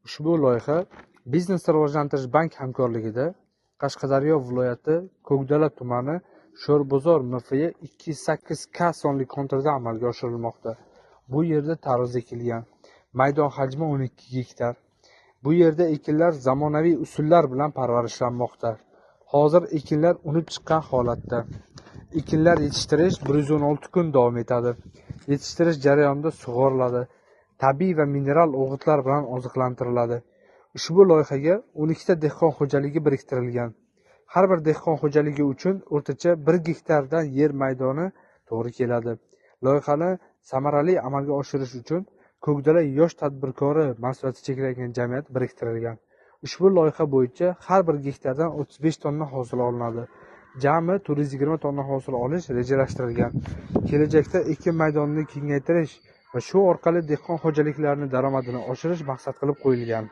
Ushbu loyiha Biznesni rivojlantirish bank hamkorligida Qashqadaryo viloyati Ko'kdala tumani Sho'rbozor MFY 208K sonli konturda amalga oshirilmoqda. Bu yerda tarvuz ekilgan. Maydon hajmi 12 gektar. Bu yerda ekinlar zamonaviy usullar bilan parvarishlanmoqda. Hozir ekinlar unib chiqqan holatda. Ekinlar yetishtirish 116 kun davom etadi. Yetishtirish jarayonida sug'oriladi. Tabiiy va mineral o'g'itlar bilan oziqlantiriladi. Ushbu loyihaga 12 ta dehqon xo'jaligi biriktirilgan. Har bir dehqon xo'jaligi uchun o'rtacha 1 gektardan yer maydoni to'g'ri keladi. Loyihani samarali amalga oshirish uchun Ko'kdala yosh tadbirkori mas'uliyati cheklangan jamiyat biriktirilgan. Ushbu loyiha bo'yicha har bir gektardan 35 tonna hosil olinadi. Jami 420 tonna hosil olish rejalashtirilgan. Kelajakda ekin maydonini kengaytirish va shu orqali dehqon xo'jaliklarining daromadini oshirish maqsad qilib qo'yilgan.